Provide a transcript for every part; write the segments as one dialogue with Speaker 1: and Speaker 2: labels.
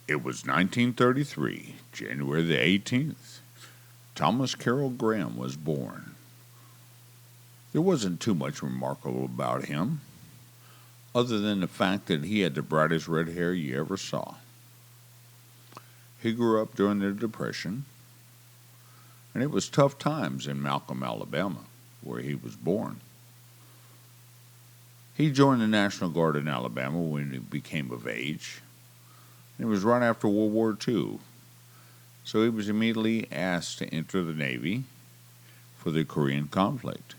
Speaker 1: It was 1933, January the 18th. Thomas Carroll Graham was born. There wasn't too much remarkable about him, other than the fact that he had the brightest red hair you ever saw. He grew up during the Depression, and it was tough times in Malcolm, Alabama, where he was born. He joined the National Guard in Alabama when he became of age. It was right after World War II, so he was immediately asked to enter the Navy for the Korean conflict.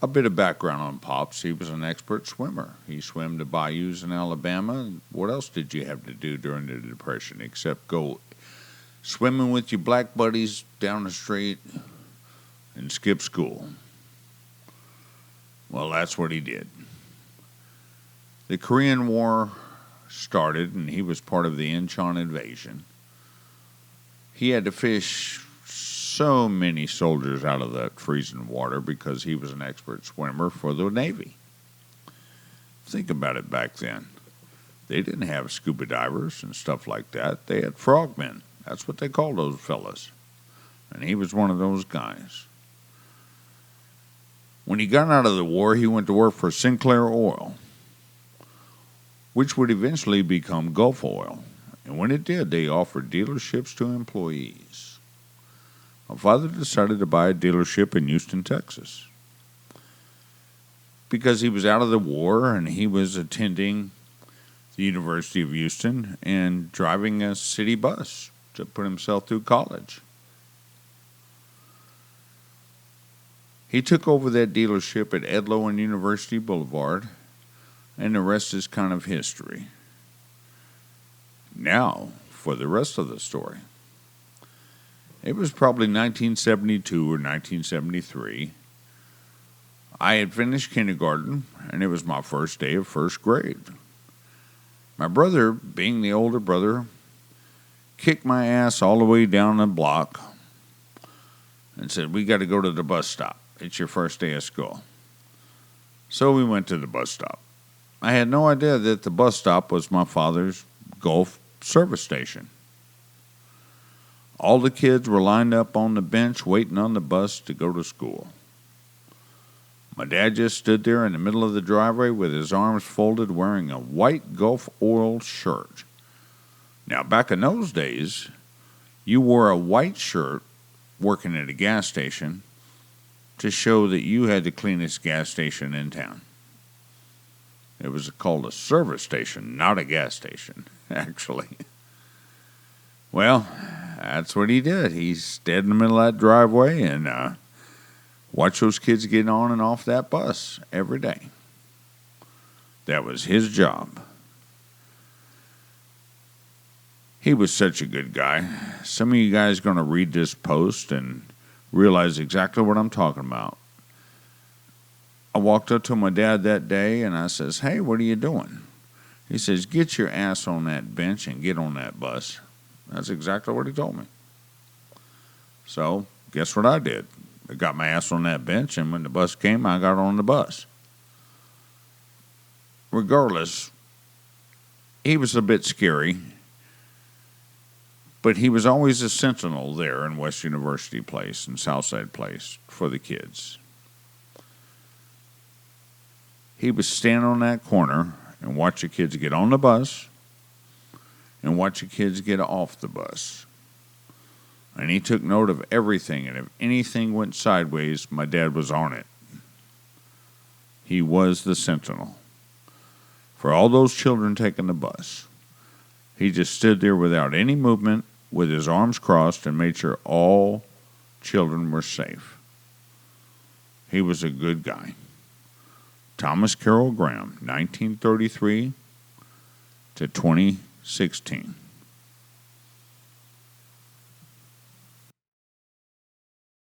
Speaker 1: A bit of background on Pops. He was an expert swimmer. He swam the bayous in Alabama. What else did you have to do during the Depression except go swimming with your black buddies down the street and skip school? Well, that's what he did. The Korean War started, and he was part of the Incheon invasion. He had to fish so many soldiers out of that freezing water because he was an expert swimmer for the Navy. Think about it back then. They didn't have scuba divers and stuff like that. They had frogmen. That's what they called those fellas. And he was one of those guys. When he got out of the war, he went to work for Sinclair Oil, which would eventually become Gulf Oil. And when it did, they offered dealerships to employees. My father decided to buy a dealership in Houston, Texas, because he was out of the war and he was attending the University of Houston and driving a city bus to put himself through college. He took over that dealership at Edlow and University Boulevard, and the rest is kind of history. Now, for the rest of the story. It was probably 1972 or 1973. I had finished kindergarten, and it was my first day of first grade. My brother, being the older brother, kicked my ass all the way down the block and said, "We got to go to the bus stop. It's your first day of school." So we went to the bus stop. I had no idea that the bus stop was my father's Gulf service station. All the kids were lined up on the bench waiting on the bus to go to school. My dad just stood there in the middle of the driveway with his arms folded, wearing a white Gulf Oil shirt. Now, back in those days, you wore a white shirt working at a gas station to show that you had the cleanest gas station in town. It was called a service station, not a gas station, actually. Well, that's what he did. He stood in the middle of that driveway and watched those kids get on and off that bus every day. That was his job. He was such a good guy. Some of you guys are going to read this post and realize exactly what I'm talking about. I walked up to my dad that day and I says, "Hey, what are you doing?" He says, "Get your ass on that bench and get on that bus." That's exactly what he told me. So, guess what I did? I got my ass on that bench, and when the bus came, I got on the bus. Regardless, he was a bit scary, but he was always a sentinel there in West University Place and Southside Place for the kids. He would stand on that corner and watch the kids get on the bus and watch the kids get off the bus. And he took note of everything, and if anything went sideways, my dad was on it. He was the sentinel. For all those children taking the bus, he just stood there without any movement, with his arms crossed, and made sure all children were safe. He was a good guy. Thomas Carroll Graham, 1933 to 2016.